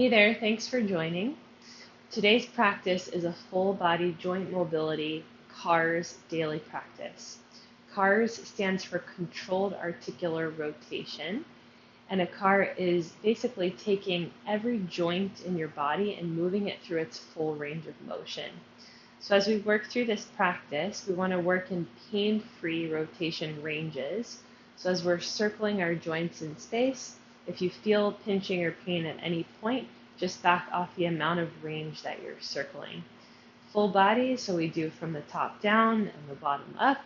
Hey there, thanks for joining. Today's practice is a full body joint mobility CARS daily practice. CARS stands for controlled articular rotation, and a CAR is basically taking every joint in your body and moving it through its full range of motion. So as we work through this practice, we want to work in pain-free rotation ranges. So as we're circling our joints in space, if you feel pinching or pain at any point, just back off the amount of range that you're circling. Full body, so we do from the top down and the bottom up,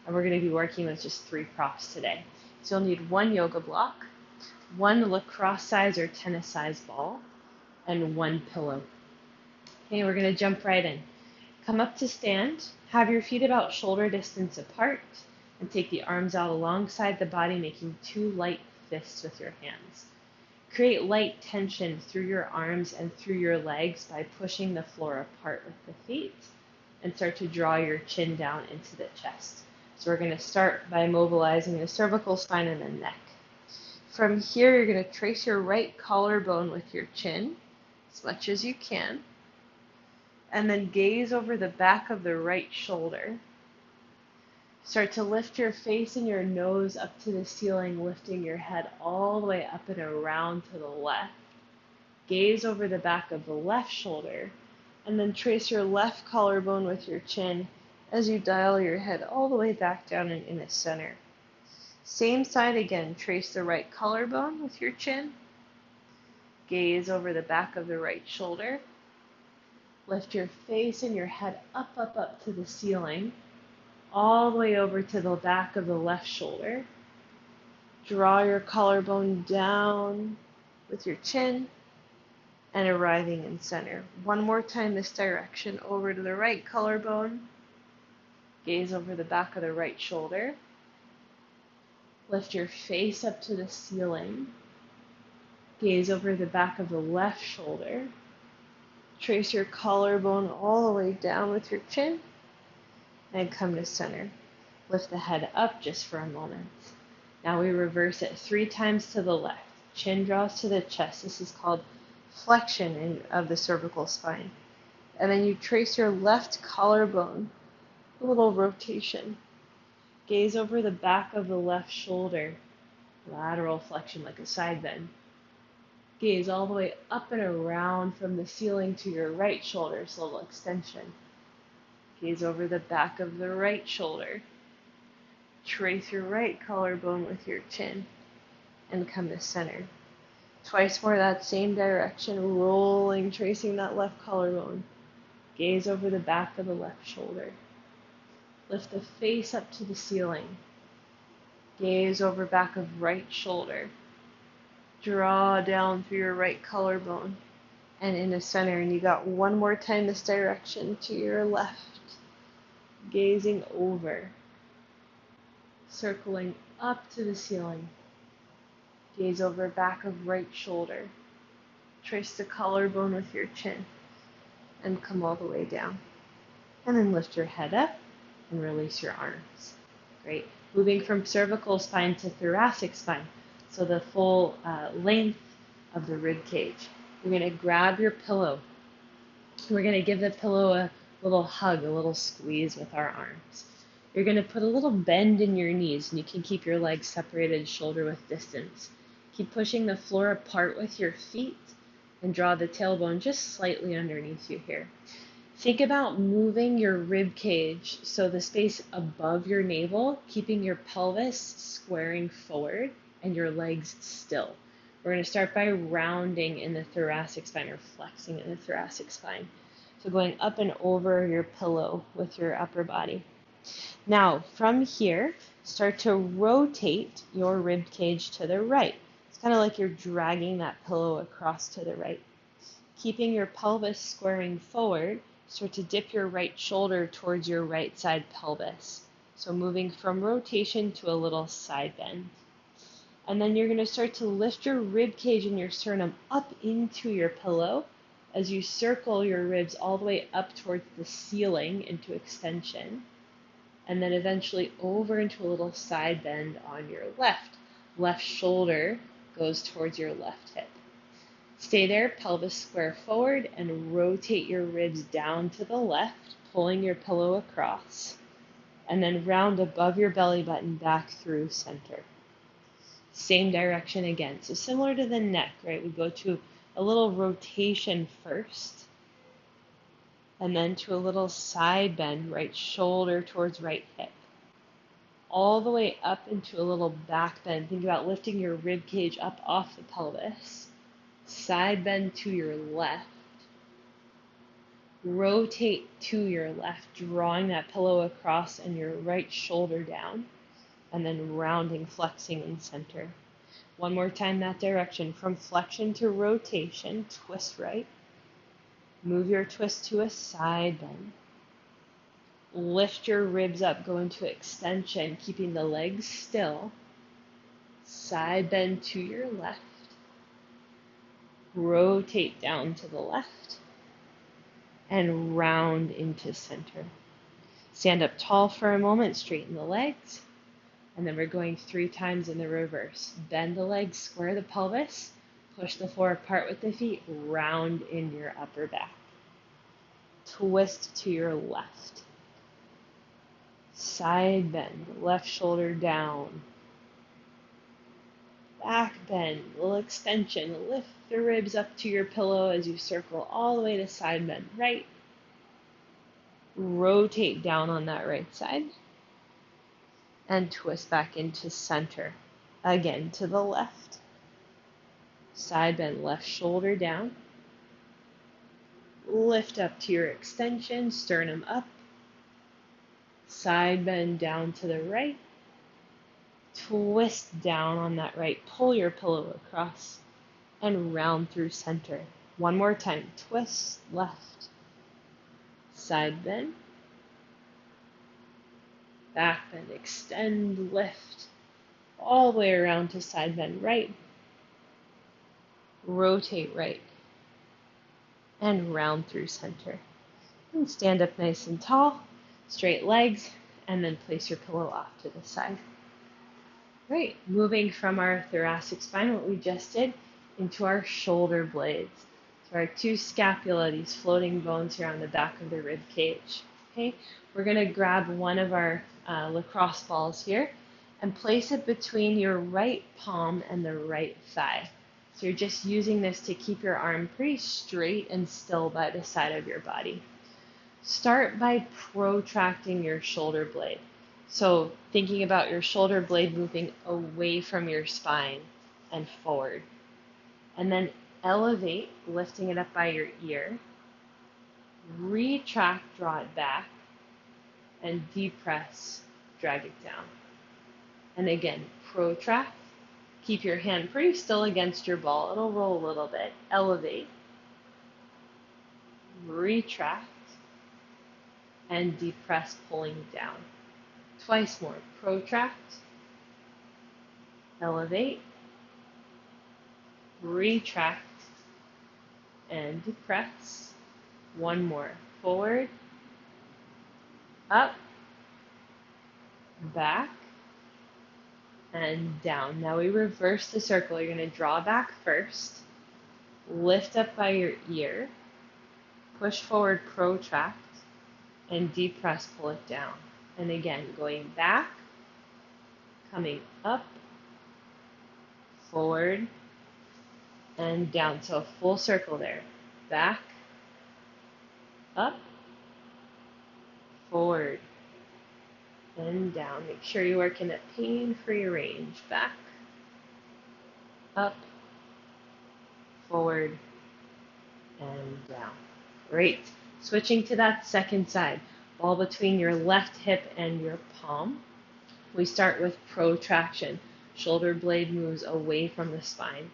and we're going to be working with just 3 props today. So you'll need 1 yoga block, 1 lacrosse size or tennis size ball, and 1 pillow. Okay, we're going to jump right in. Come up to stand, have your feet about shoulder distance apart, and take the arms out alongside the body, making 2 light fists with your hands. Create light tension through your arms and through your legs by pushing the floor apart with the feet, and start to draw your chin down into the chest. So we're going to start by mobilizing the cervical spine and the neck. From here, you're going to trace your right collarbone with your chin as much as you can, and then gaze over the back of the right shoulder. Start to lift your face and your nose up to the ceiling, lifting your head all the way up and around to the left. Gaze over the back of the left shoulder, and then trace your left collarbone with your chin as you dial your head all the way back down and in the center. Same side again, trace the right collarbone with your chin. Gaze over the back of the right shoulder. Lift your face and your head up, up, up to the ceiling, all the way over to the back of the left shoulder. Draw your collarbone down with your chin and arriving in center. One more time this direction, over to the right collarbone. Gaze over the back of the right shoulder. Lift your face up to the ceiling. Gaze over the back of the left shoulder. Trace your collarbone all the way down with your chin and come to center. Lift the head up just for a moment. Now we reverse it 3 times to the left. Chin draws to the chest. This is called flexion of the cervical spine. And then you trace your left collarbone, a little rotation. Gaze over the back of the left shoulder, lateral flexion like a side bend. Gaze all the way up and around from the ceiling to your right shoulder, so a little extension. Gaze over the back of the right shoulder. Trace your right collarbone with your chin and come to center. Twice more that same direction, rolling, tracing that left collarbone. Gaze over the back of the left shoulder. Lift the face up to the ceiling. Gaze over back of right shoulder. Draw down through your right collarbone and into center. And you got 1 more time this direction to your left. Gazing over. Circling up to the ceiling. Gaze over back of right shoulder. Trace the collarbone with your chin and come all the way down. And then lift your head up and release your arms. Great. Moving from cervical spine to thoracic spine. So the full length of the rib cage. You're going to grab your pillow. We're going to give the pillow a little hug, a little squeeze with our arms. You're going to put a little bend in your knees, and you can keep your legs separated shoulder width distance. Keep pushing the floor apart with your feet and draw the tailbone just slightly underneath you here. Think about moving your rib cage, so the space above your navel, keeping your pelvis squaring forward and your legs still. We're going to start by rounding in the thoracic spine, or flexing in the thoracic spine. So going up and over your pillow with your upper body. Now, from here, start to rotate your rib cage to the right. It's kind of like you're dragging that pillow across to the right. Keeping your pelvis squaring forward, start to dip your right shoulder towards your right side pelvis. So moving from rotation to a little side bend. And then you're going to start to lift your rib cage and your sternum up into your pillow as you circle your ribs all the way up towards the ceiling into extension. And then eventually over into a little side bend on your left. Left shoulder goes towards your left hip. Stay there, pelvis square forward, and rotate your ribs down to the left, pulling your pillow across, and then round above your belly button back through center. Same direction again. So similar to the neck, right? We go to a little rotation first, and then to a little side bend, right shoulder towards right hip. All the way up into a little back bend. Think about lifting your rib cage up off the pelvis. Side bend to your left. Rotate to your left, drawing that pillow across and your right shoulder down, and then rounding, flexing in center. One more time that direction. From flexion to rotation, twist right. Move your twist to a side bend. Lift your ribs up, go into extension, keeping the legs still. Side bend to your left. Rotate down to the left. And round into center. Stand up tall for a moment, straighten the legs. And then we're going 3 times in the reverse. Bend the legs, square the pelvis, push the floor apart with the feet, round in your upper back. Twist to your left. Side bend, left shoulder down. Back bend, little extension. Lift the ribs up to your pillow as you circle all the way to side bend right. Rotate down on that right side. And twist back into center. Again to the left. Side bend, left shoulder down. Lift up to your extension, sternum up. Side bend down to the right. Twist down on that right. Pull your pillow across and round through center. One more time. Twist left. Side bend. Back bend, extend, lift, all the way around to side bend right, rotate right, and round through center. And stand up nice and tall, straight legs, and then place your pillow off to the side. Right, moving from our thoracic spine, what we just did, into our shoulder blades. So our 2 scapula, these floating bones here on the back of the rib cage. Okay, we're going to grab one of our lacrosse balls here and place it between your right palm and the right thigh. So you're just using this to keep your arm pretty straight and still by the side of your body. Start by protracting your shoulder blade. So thinking about your shoulder blade moving away from your spine and forward. And then elevate, lifting it up by your ear. Retract, draw it back, and depress, drag it down. And again, protract, keep your hand pretty still against your ball, it'll roll a little bit, elevate, retract, and depress, pulling down. Twice more, protract, elevate, retract, and depress. One more, forward, up, back, and down. Now we reverse the circle. You're going to draw back first, lift up by your ear, push forward, protract, and depress, pull it down. And again, going back, coming up, forward, and down. So a full circle there. Back, up, forward, and down. Make sure you work in a pain-free range. Back, up, forward, and down. Great. Switching to that second side. Ball between your left hip and your palm. We start with protraction. Shoulder blade moves away from the spine.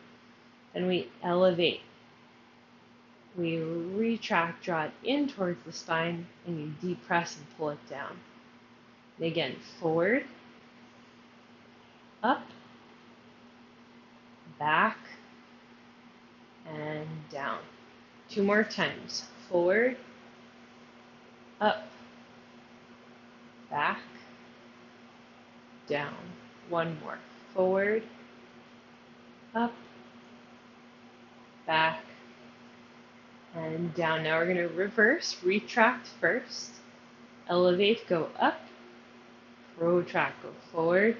Then we elevate. We retract, draw it in towards the spine, and you depress and pull it down. And again, forward, up, back, and down. 2 more times. Forward, up, back, down. 1 more. Forward, up, back, and down. Now we're going to reverse, retract first, elevate, go up, protract, go forward,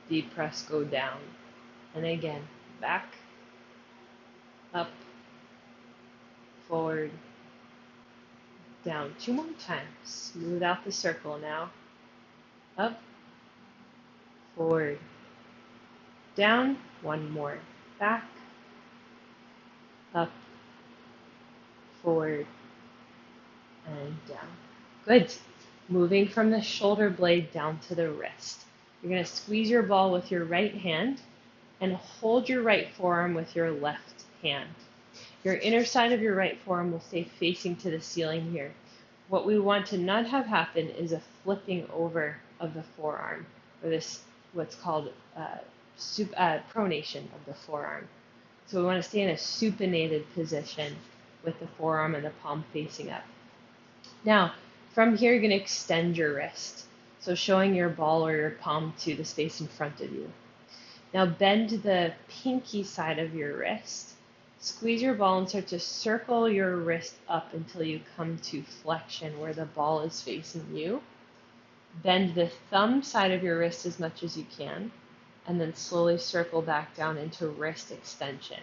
deep press, go down. And again, back, up, forward, down. 2 more times. Smooth out the circle now. Up, forward, down. 1 more. Back, up, forward, and down. Good. Moving from the shoulder blade down to the wrist. You're going to squeeze your ball with your right hand and hold your right forearm with your left hand. Your inner side of your right forearm will stay facing to the ceiling here. What we want to not have happen is a flipping over of the forearm, or this what's called pronation of the forearm. So we want to stay in a supinated position with the forearm and the palm facing up. Now, from here, you're going to extend your wrist. So showing your ball or your palm to the space in front of you. Now bend the pinky side of your wrist. Squeeze your ball and start to circle your wrist up until you come to flexion where the ball is facing you. Bend the thumb side of your wrist as much as you can, and then slowly circle back down into wrist extension.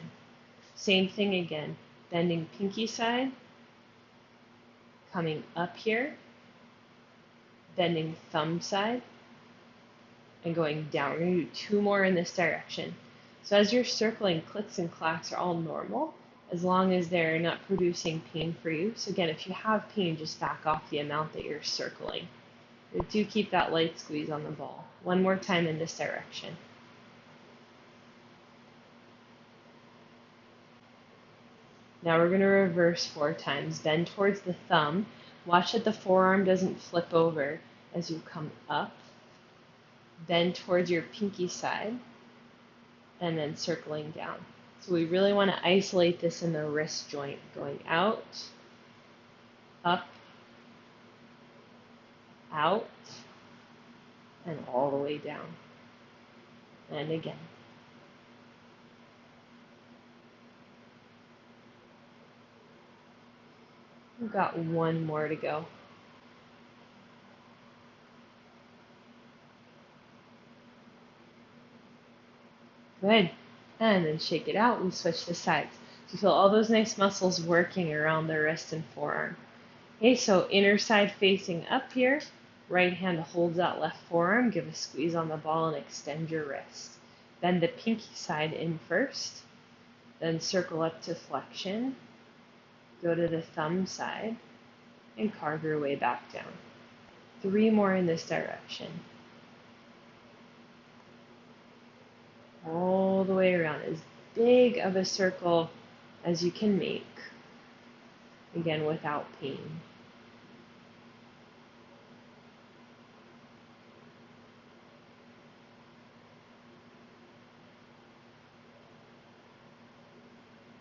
Same thing again, bending pinky side, coming up here, bending thumb side, and going down. We're going to do 2 more in this direction. So as you're circling, clicks and clacks are all normal as long as they're not producing pain for you. So again, if you have pain, just back off the amount that you're circling. But do keep that light squeeze on the ball. 1 more time in this direction. Now we're going to reverse 4 times. Bend towards the thumb. Watch that the forearm doesn't flip over as you come up. Bend towards your pinky side, and then circling down. So we really want to isolate this in the wrist joint, going out, up, out, and all the way down. And again. We've got 1 more to go. Good. And then shake it out. We switch the sides. So you feel all those nice muscles working around the wrist and forearm. Okay, so inner side facing up here. Right hand holds that left forearm. Give a squeeze on the ball and extend your wrist. Bend the pinky side in first. Then circle up to flexion. Go to the thumb side and carve your way back down. 3 more in this direction. All the way around, as big of a circle as you can make. Again, without pain.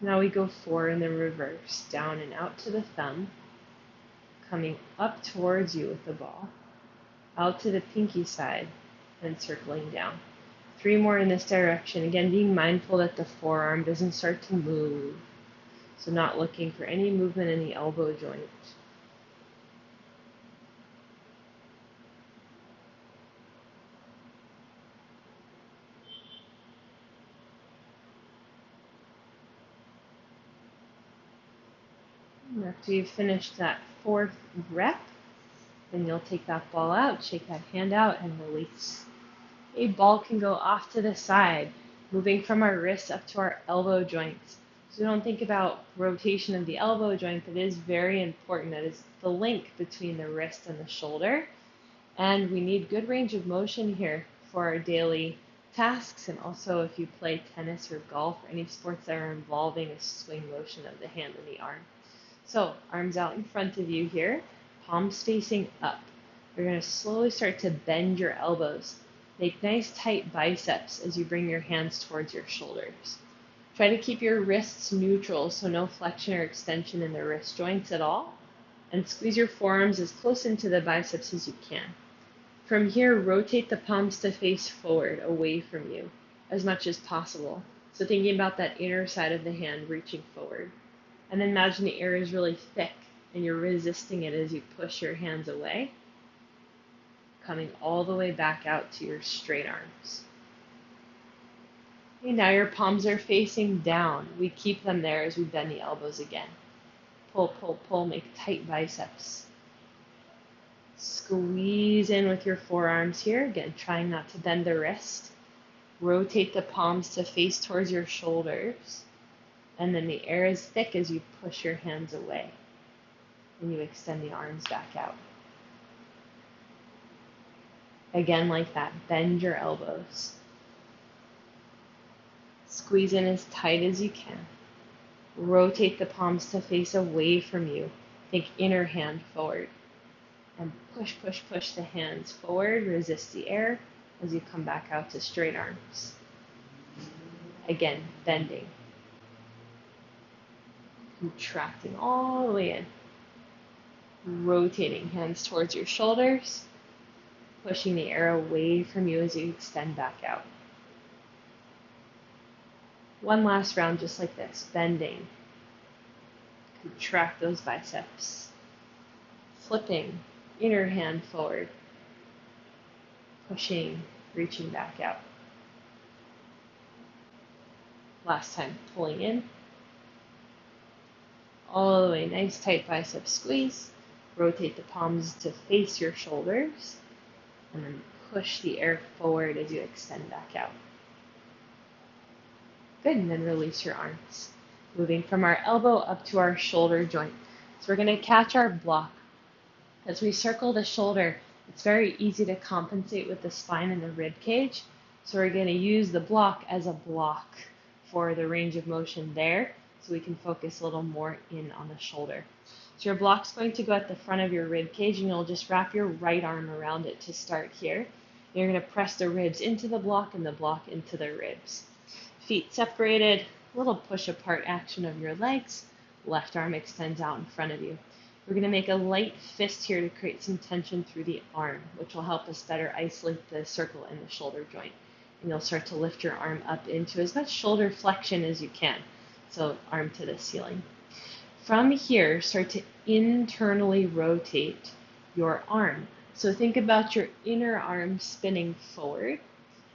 Now we go 4 in the reverse, down and out to the thumb, coming up towards you with the ball, out to the pinky side, and circling down. 3 more in this direction. Again, being mindful that the forearm doesn't start to move. So not looking for any movement in the elbow joint. And after you've finished that 4th rep, then you'll take that ball out, shake that hand out, and release. A ball can go off to the side, moving from our wrists up to our elbow joints. So don't think about rotation of the elbow joint, but it is very important. That is the link between the wrist and the shoulder. And we need good range of motion here for our daily tasks, and also if you play tennis or golf or any sports that are involving a swing motion of the hand and the arm. So arms out in front of you here, palms facing up. You're going to slowly start to bend your elbows. Make nice tight biceps as you bring your hands towards your shoulders. Try to keep your wrists neutral, so no flexion or extension in the wrist joints at all. And squeeze your forearms as close into the biceps as you can. From here, rotate the palms to face forward, away from you, as much as possible. So thinking about that inner side of the hand reaching forward. And then imagine the air is really thick and you're resisting it as you push your hands away, coming all the way back out to your straight arms. Okay, now your palms are facing down. We keep them there as we bend the elbows again. Pull, pull, pull, make tight biceps. Squeeze in with your forearms here. Again, trying not to bend the wrist. Rotate the palms to face towards your shoulders. And then the air is thick as you push your hands away. And you extend the arms back out. Again, like that, bend your elbows. Squeeze in as tight as you can. Rotate the palms to face away from you. Think inner hand forward. And push, push, push the hands forward. Resist the air as you come back out to straight arms. Again, bending. Contracting all the way in. Rotating hands towards your shoulders. Pushing the air away from you as you extend back out. One last round just like this, bending. Contract those biceps. Flipping, inner hand forward. Pushing, reaching back out. Last time, pulling in. All the way, nice tight bicep squeeze. Rotate the palms to face your shoulders. And then push the air forward as you extend back out. Good, and then release your arms. Moving from our elbow up to our shoulder joint. So we're going to catch our block. As we circle the shoulder, it's very easy to compensate with the spine and the rib cage. So we're going to use the block as a block for the range of motion there, so we can focus a little more in on the shoulder. So your block's going to go at the front of your rib cage, and you'll just wrap your right arm around it to start here. You're going to press the ribs into the block and the block into the ribs. Feet separated, little push apart action of your legs. Left arm extends out in front of you. We're going to make a light fist here to create some tension through the arm, which will help us better isolate the circle in the shoulder joint. And you'll start to lift your arm up into as much shoulder flexion as you can. So arm to the ceiling. From here, start to internally rotate your arm. So think about your inner arm spinning forward.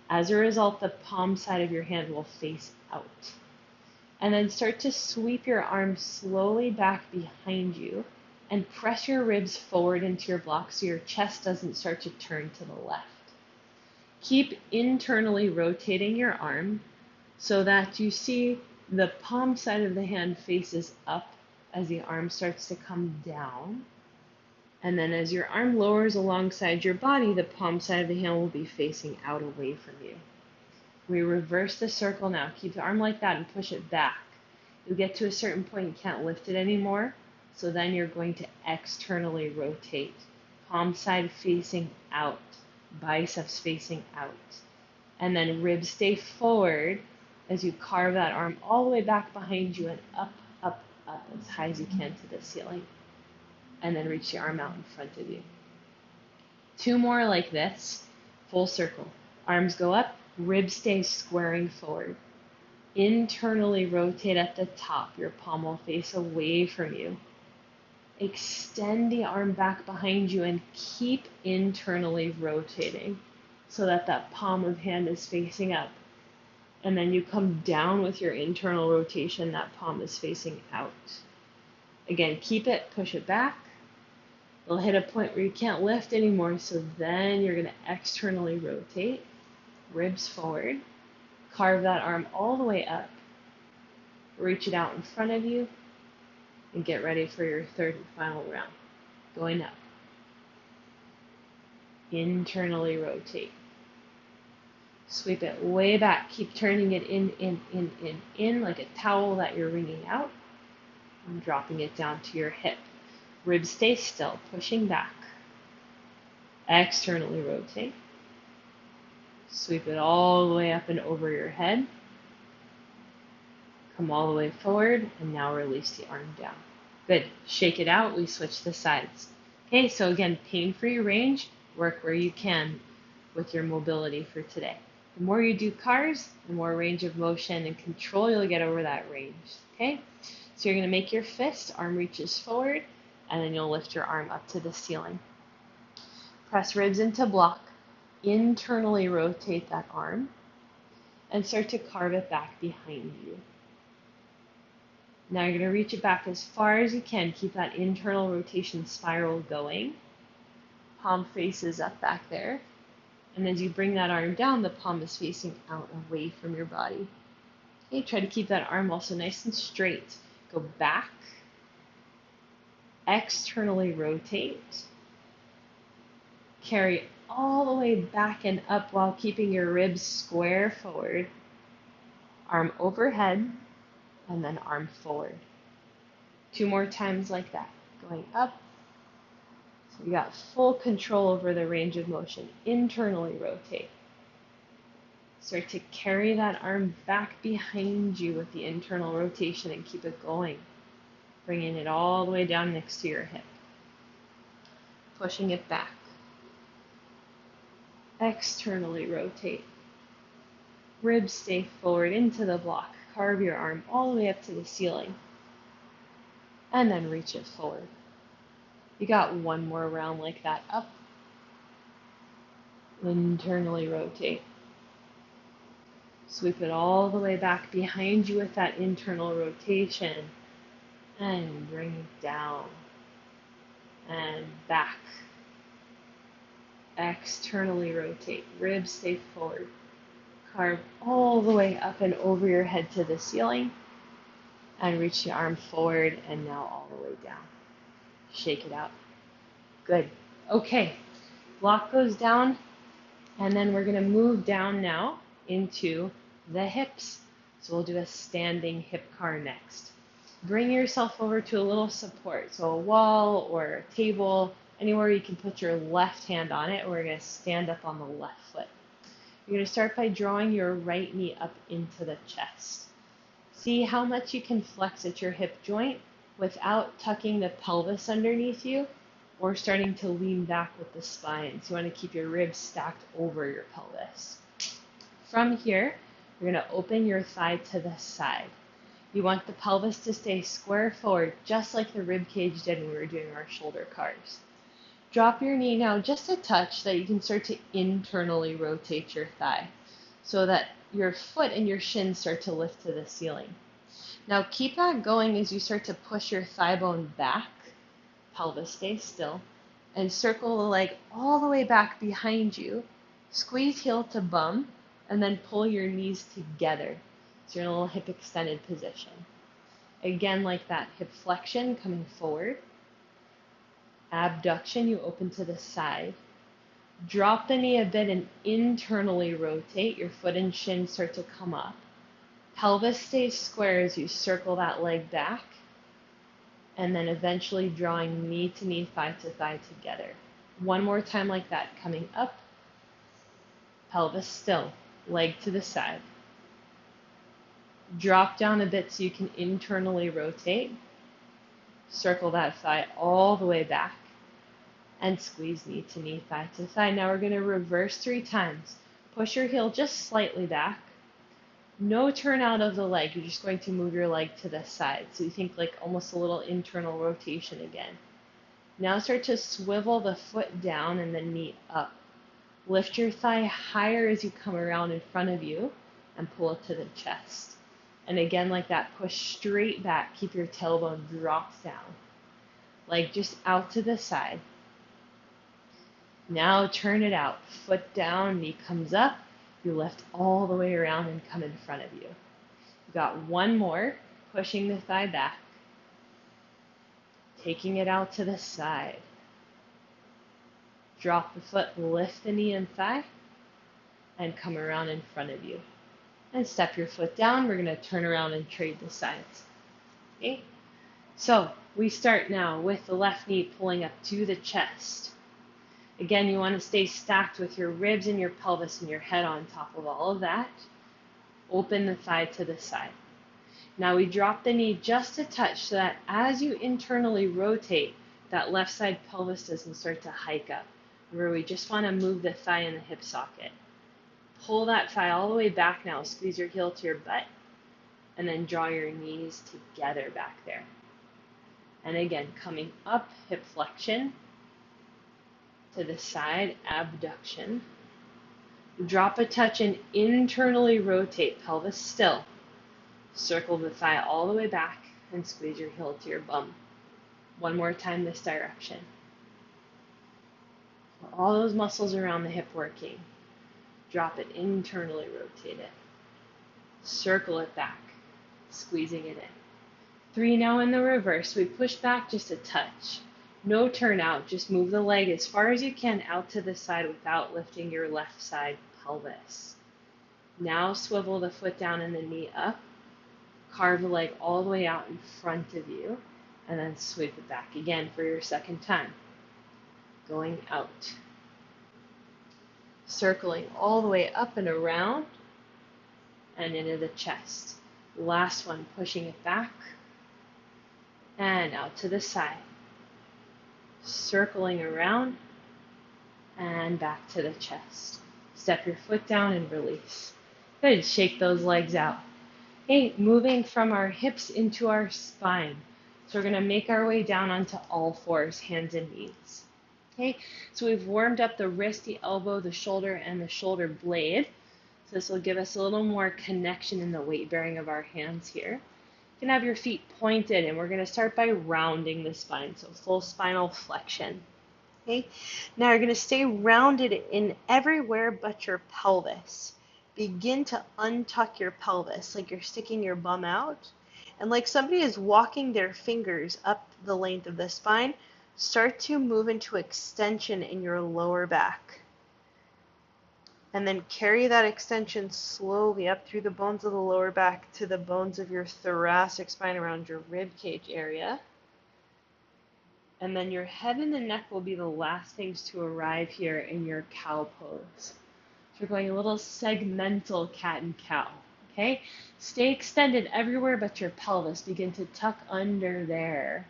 As a result, the palm side of your hand will face out. And then start to sweep your arm slowly back behind you and press your ribs forward into your block so your chest doesn't start to turn to the left. Keep internally rotating your arm so that you see the palm side of the hand faces up as the arm starts to come down. And then as your arm lowers alongside your body, the palm side of the hand will be facing out away from you. We reverse the circle now. Keep the arm like that and push it back. You'll get to a certain point, you can't lift it anymore. So then you're going to externally rotate. Palm side facing out, biceps facing out. And then ribs stay forward as you carve that arm all the way back behind you and up, up, up as high as you can to the ceiling. And then reach the arm out in front of you. 2 more like this, full circle. Arms go up, ribs stay squaring forward. Internally rotate at the top. Your palm will face away from you. Extend the arm back behind you and keep internally rotating so that that palm of hand is facing up. And then you come down with your internal rotation, that palm is facing out. Again, keep it, push it back. You'll hit a point where you can't lift anymore, so then you're going to externally rotate, ribs forward, carve that arm all the way up, reach it out in front of you, and get ready for your third and final round. Going up. Internally rotate. Sweep it way back. Keep turning it in like a towel that you're wringing out. And dropping it down to your hip. Ribs stay still, pushing back. Externally rotate. Sweep it all the way up and over your head. Come all the way forward, and now release the arm down. Good. Shake it out. We switch the sides. Okay, so again, pain-free range. Work where you can with your mobility for today. The more you do cars, the more range of motion and control you'll get over that range. Okay? So you're going to make your fist, arm reaches forward, and then you'll lift your arm up to the ceiling. Press ribs into block, internally rotate that arm, and start to carve it back behind you. Now you're going to reach it back as far as you can. Keep that internal rotation spiral going. Palm faces up back there. And as you bring that arm down, the palm is facing out away from your body. Okay, try to keep that arm also nice and straight. Go back, externally rotate, carry all the way back and up while keeping your ribs square forward. Arm overhead, and then arm forward. 2 more times like that, going up. So you got full control over the range of motion. Internally rotate. Start to carry that arm back behind you with the internal rotation and keep it going. Bringing it all the way down next to your hip. Pushing it back. Externally rotate. Ribs stay forward into the block. Carve your arm all the way up to the ceiling. And then reach it forward. You got 1 more round like that. Up. Internally rotate. Sweep it all the way back behind you with that internal rotation. And bring it down. And back. Externally rotate. Ribs stay forward. Carve all the way up and over your head to the ceiling. And reach the arm forward and now all the way down. Shake it out. Good. Okay. Block goes down. And then we're going to move down now into the hips. So we'll do a standing hip car next. Bring yourself over to a little support. So a wall or a table, anywhere you can put your left hand on it. We're going to stand up on the left foot. You're going to start by drawing your right knee up into the chest. See how much you can flex at your hip joint without tucking the pelvis underneath you or starting to lean back with the spine. So you want to keep your ribs stacked over your pelvis. From here, you're going to open your thigh to the side. You want the pelvis to stay square forward, just like the rib cage did when we were doing our shoulder cars. Drop your knee now just a touch so that you can start to internally rotate your thigh so that your foot and your shins start to lift to the ceiling. Now keep that going as you start to push your thigh bone back, pelvis stays still, and circle the leg all the way back behind you. Squeeze heel to bum, and then pull your knees together. So you're in a little hip extended position. Again, like that, hip flexion coming forward. Abduction, you open to the side. Drop the knee a bit and internally rotate. Your foot and shin start to come up. Pelvis stays square as you circle that leg back. And then eventually drawing knee to knee, thigh to thigh together. 1 more time like that, coming up. Pelvis still, leg to the side. Drop down a bit so you can internally rotate. Circle that thigh all the way back. And squeeze knee to knee, thigh to thigh. Now we're going to reverse 3 times. Push your heel just slightly back. No turn out of the leg. You're just going to move your leg to the side. So you think like almost a little internal rotation again. Now start to swivel the foot down and the knee up. Lift your thigh higher as you come around in front of you and pull it to the chest. And again, like that, push straight back. Keep your tailbone dropped down. Leg just out to the side. Now turn it out. Foot down, knee comes up. You lift all the way around and come in front of you. You've got 1 more. Pushing the thigh back. Taking it out to the side. Drop the foot, lift the knee and thigh, and come around in front of you. And step your foot down. We're going to turn around and trade the sides. Okay? So we start now with the left knee pulling up to the chest. Again, you want to stay stacked with your ribs and your pelvis and your head on top of all of that. Open the thigh to the side. Now we drop the knee just a touch so that as you internally rotate, that left side pelvis doesn't start to hike up. Remember, we just want to move the thigh in the hip socket. Pull that thigh all the way back now. Squeeze your heel to your butt. And then draw your knees together back there. And again, coming up, hip flexion. To the side, abduction. Drop a touch and internally rotate, pelvis still. Circle the thigh all the way back and squeeze your heel to your bum. One more time this direction. All those muscles around the hip working. Drop it internally, rotate it. Circle it back, squeezing it in. 3 now in the reverse. We push back just a touch. No turn out, just move the leg as far as you can out to the side without lifting your left side pelvis. Now swivel the foot down and the knee up. Carve the leg all the way out in front of you, and then sweep it back again for your second time. Going out. Circling all the way up and around, and into the chest. Last one, pushing it back, and out to the side. Circling around, and back to the chest. Step your foot down and release. Good, shake those legs out. Okay, moving from our hips into our spine. So we're going to make our way down onto all fours, hands and knees. Okay, so we've warmed up the wrist, the elbow, the shoulder, and the shoulder blade. So this will give us a little more connection in the weight bearing of our hands here. You can have your feet pointed, and we're going to start by rounding the spine, so full spinal flexion. Okay, now you're going to stay rounded in everywhere but your pelvis. Begin to untuck your pelvis like you're sticking your bum out. And like somebody is walking their fingers up the length of the spine, start to move into extension in your lower back. And then carry that extension slowly up through the bones of the lower back to the bones of your thoracic spine around your rib cage area. And then your head and the neck will be the last things to arrive here in your cow pose. So we're going a little segmental cat and cow, okay? Stay extended everywhere but your pelvis. Begin to tuck under there.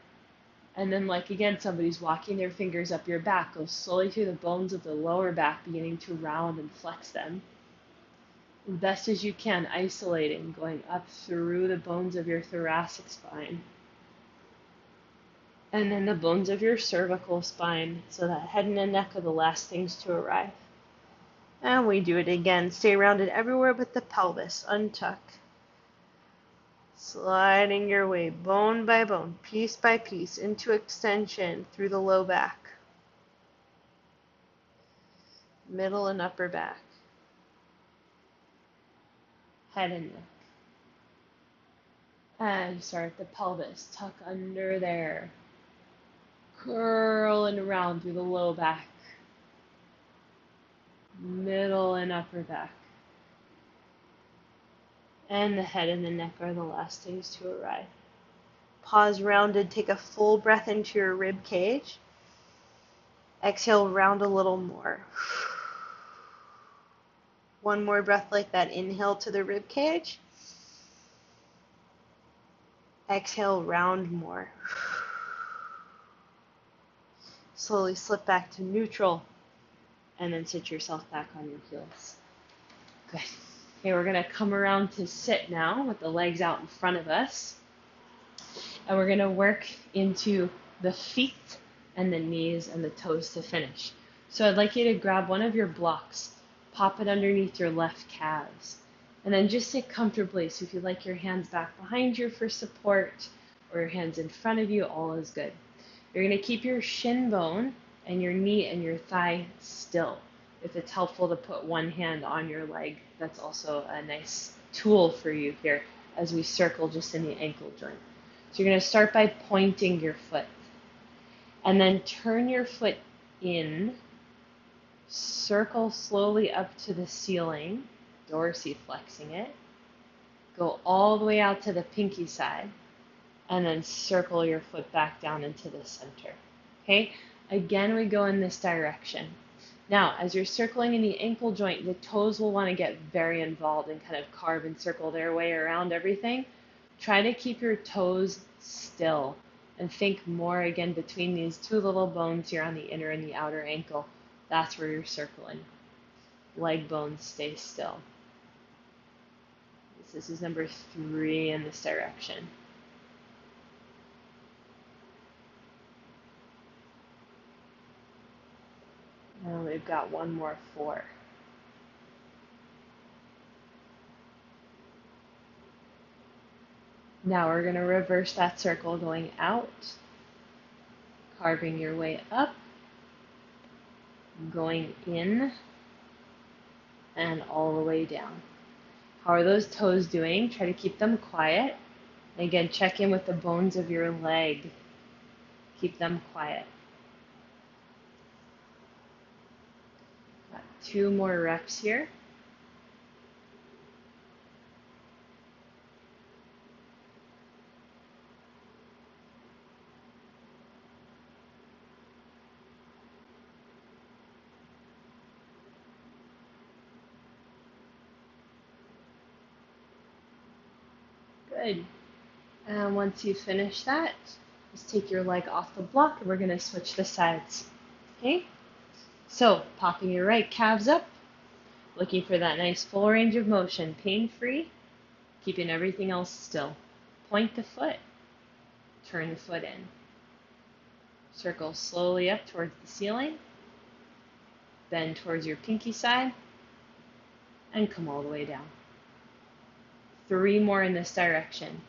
And then like again, somebody's walking their fingers up your back. Go slowly through the bones of the lower back, beginning to round and flex them. As best as you can, isolating, going up through the bones of your thoracic spine. And then the bones of your cervical spine, so that head and the neck are the last things to arrive. And we do it again. Stay rounded everywhere but the pelvis. Untuck. Sliding your way bone by bone, piece by piece, into extension through the low back. Middle and upper back. Head and neck. And start at the pelvis. Tuck under there. Curl and around through the low back. Middle and upper back. And the head and the neck are the last things to arrive. Pause rounded, take a full breath into your rib cage. Exhale, round a little more. One more breath like that. Inhale to the rib cage. Exhale, round more. Slowly slip back to neutral, and then sit yourself back on your heels. Good. Okay, we're going to come around to sit now with the legs out in front of us. And we're going to work into the feet and the knees and the toes to finish. So I'd like you to grab one of your blocks, pop it underneath your left calves, and then just sit comfortably. So if you'd like your hands back behind you for support or your hands in front of you, all is good. You're going to keep your shin bone and your knee and your thigh still. If it's helpful to put one hand on your leg, that's also a nice tool for you here as we circle just in the ankle joint. So you're going to start by pointing your foot. And then turn your foot in, circle slowly up to the ceiling, dorsiflexing it. Go all the way out to the pinky side, and then circle your foot back down into the center. Okay? Again, we go in this direction. Now, as you're circling in the ankle joint, the toes will want to get very involved and kind of carve and circle their way around everything. Try to keep your toes still and think more again between these two little bones here on the inner and the outer ankle. That's where you're circling. leg bones stay still. This is number 3 in this direction. And we've got one more 4. Now we're going to reverse that circle going out, carving your way up, going in, and all the way down. How are those toes doing? Try to keep them quiet. And again, check in with the bones of your leg. Keep them quiet. Got 2 more reps here. Good. And once you finish that, just take your leg off the block and we're going to switch the sides. Okay? So, popping your right calves up, looking for that nice full range of motion, pain-free, keeping everything else still. Point the foot, turn the foot in. Circle slowly up towards the ceiling, bend towards your pinky side, and come all the way down. 3 more in this direction.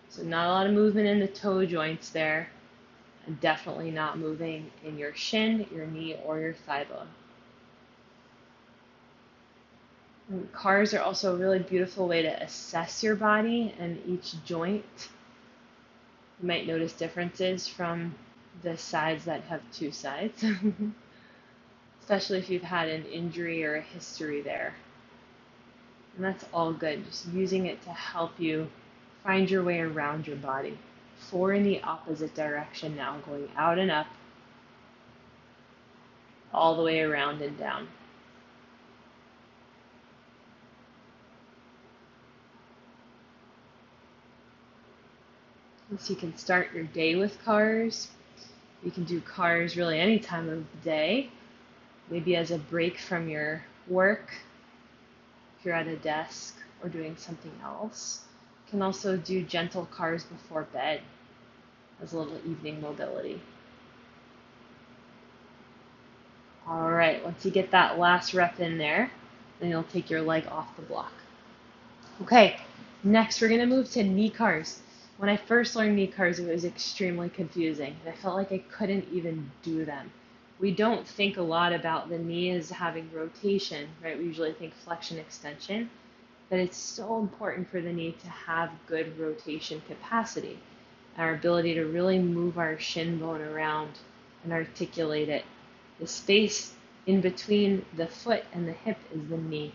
So not a lot of movement in the toe joints there, and definitely not moving in your shin, your knee, or your thigh bone. And cars are also a really beautiful way to assess your body and each joint. You might notice differences from the sides that have 2 sides, especially if you've had an injury or a history there. And that's all good, just using it to help you find your way around your body. 4 in the opposite direction now, going out and up, all the way around and down. So you can start your day with cars. You can do cars really any time of the day, maybe as a break from your work, if you're at a desk or doing something else. You can also do gentle cars before bed as a little evening mobility. All right, once you get that last rep in there, then you'll take your leg off the block. Okay, next we're going to move to knee cars. When I first learned knee cars, it was extremely confusing. I felt like I couldn't even do them. We don't think a lot about the knee as having rotation, right? We usually think flexion, extension, but it's so important for the knee to have good rotation capacity, our ability to really move our shin bone around and articulate it. The space in between the foot and the hip is the knee,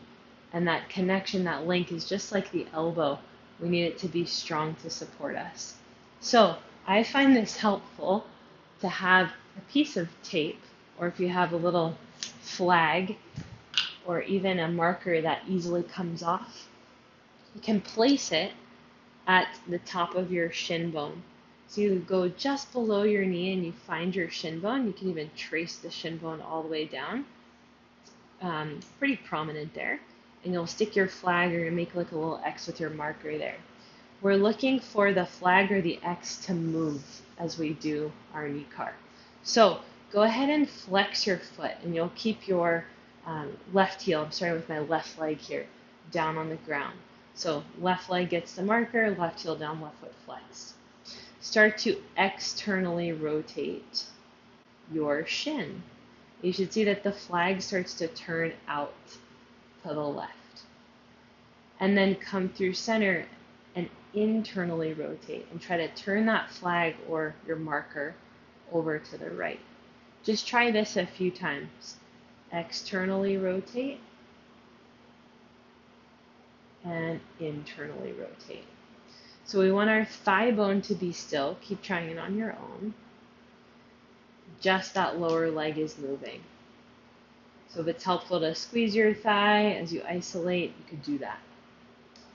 and that connection, that link is just like the elbow. We need it to be strong to support us. So I find this helpful to have a piece of tape, or if you have a little flag or even a marker that easily comes off, you can place it at the top of your shin bone. So you go just below your knee and you find your shin bone. You can even trace the shin bone all the way down. Pretty prominent there. And you'll stick your flag, or you make like a little X with your marker there. We're looking for the flag or the X to move as we do our knee car. So go ahead and flex your foot, and you'll keep your left heel, I'm starting with my left leg here, down on the ground. So left leg gets the marker, left heel down, left foot flexed. Start to externally rotate your shin. You should see that the flag starts to turn out to the left. And then come through center and internally rotate and try to turn that flag or your marker over to the right. Just try this a few times. Externally rotate and internally rotate. So we want our thigh bone to be still. Keep trying it on your own. Just that lower leg is moving. So if it's helpful to squeeze your thigh as you isolate, you could do that.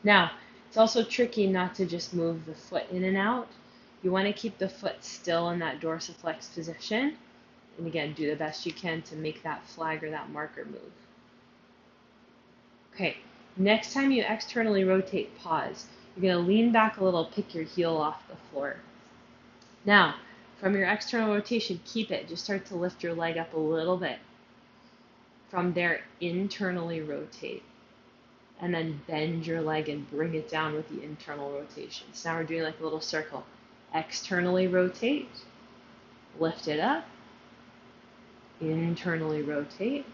Now, it's also tricky not to just move the foot in and out. You want to keep the foot still in that dorsiflex position. And again, do the best you can to make that flag or that marker move. Okay, next time you externally rotate, pause. You're going to lean back a little, pick your heel off the floor. Now, from your external rotation, keep it. Just start to lift your leg up a little bit. From there, internally rotate. And then bend your leg and bring it down with the internal rotation. So now we're doing like a little circle. Externally rotate, lift it up, internally rotate,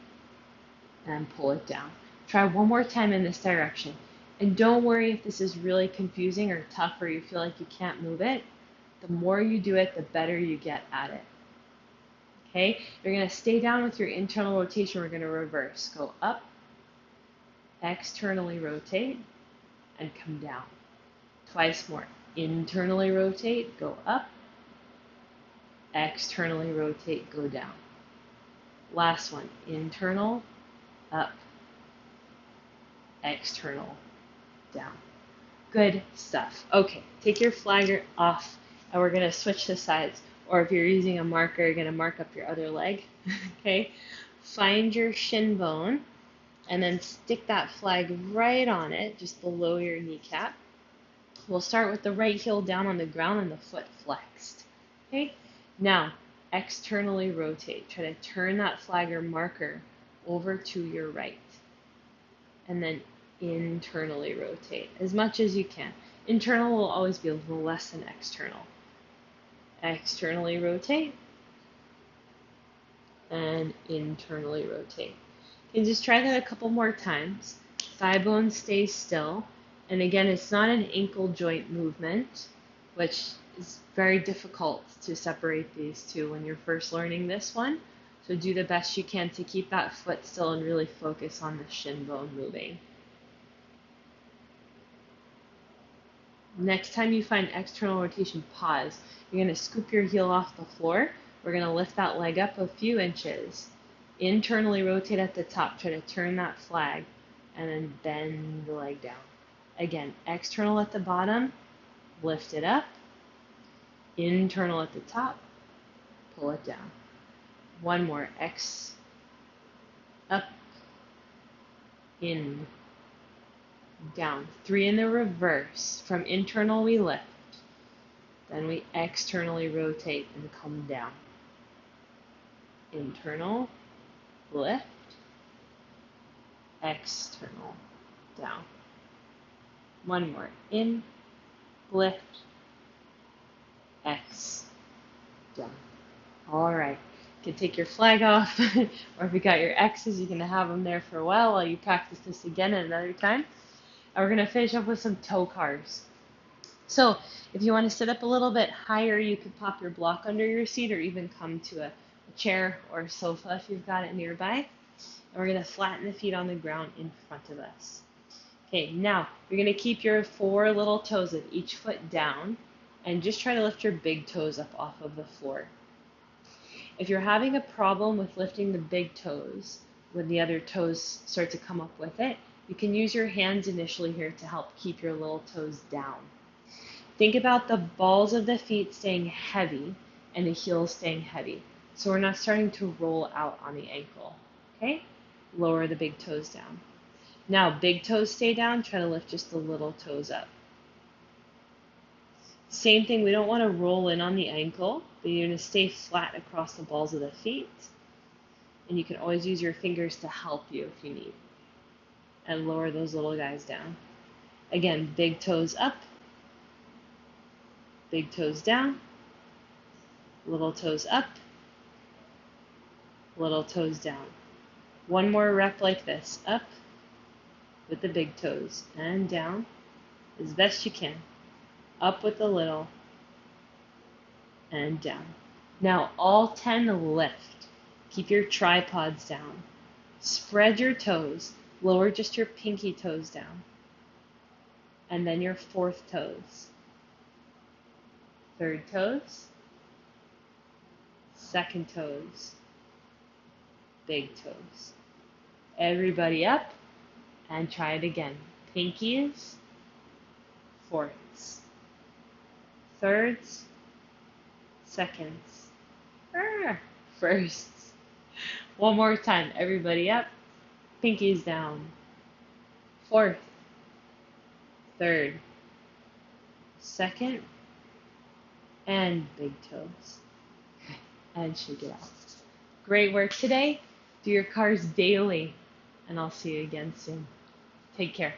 and pull it down. Try one more time in this direction. And don't worry if this is really confusing or tough or you feel like you can't move it. The more you do it, the better you get at it. Okay? You're going to stay down with your internal rotation. We're going to reverse. Go up, externally rotate, and come down. Twice more. Internally rotate, go up, externally rotate, go down. Last one. Internal, up, external, down. Good stuff. Okay, take your flagger off and we're going to switch the sides. Or if you're using a marker, you're going to mark up your other leg. Okay, find your shin bone and then stick that flag right on it, just below your kneecap. We'll start with the right heel down on the ground and the foot flexed. Okay, now externally rotate. Try to turn that flag or marker over to your right. And then internally rotate as much as you can. Internal will always be a little less than external. Externally rotate and internally rotate. You can just try that a couple more times. Thigh bone stays still. And again, it's not an ankle joint movement, which is very difficult to separate these two when you're first learning this one. So do the best you can to keep that foot still and really focus on the shin bone moving. Next time you find external rotation, pause. You're going to scoop your heel off the floor. We're going to lift that leg up a few inches. Internally rotate at the top. Try to turn that flag and then bend the leg down. Again, external at the bottom, lift it up. Internal at the top, pull it down. One more. X, up, in, down. 3 in the reverse. From internal we lift. Then we externally rotate and come down. Internal, lift, external, down. One more. In, lift, X, down. All right. You can take your flag off, or if you got your X's, you can have them there for a while you practice this again at another time. And we're going to finish up with some toe cars. So if you want to sit up a little bit higher, you could pop your block under your seat or even come to a chair or a sofa if you've got it nearby. And we're going to flatten the feet on the ground in front of us. Okay, now you're going to keep your 4 little toes of each foot down and just try to lift your big toes up off of the floor. If you're having a problem with lifting the big toes when the other toes start to come up with it, you can use your hands initially here to help keep your little toes down. Think about the balls of the feet staying heavy and the heels staying heavy. So we're not starting to roll out on the ankle. Okay? Lower the big toes down. Now, big toes stay down. Try to lift just the little toes up. Same thing, we don't want to roll in on the ankle, but you're going to stay flat across the balls of the feet. And you can always use your fingers to help you if you need. And lower those little guys down. Again, big toes up. Big toes down, little toes up, little toes down. One more rep like this, up with the big toes and down as best you can. Up with the little and down. Now all 10 lift. Keep your tripods down. Spread your toes. Lower just your pinky toes down. And then your 4th toes. 3rd toes, 2nd toes, big toes. Everybody up and try it again. Pinkies, 4ths, 3rds, 2nds, 1sts. One more time. Everybody up, pinkies down, fourth, third, second, and big toes. And shake it out. Great work today. Do your cars daily, and I'll see you again soon. Take care.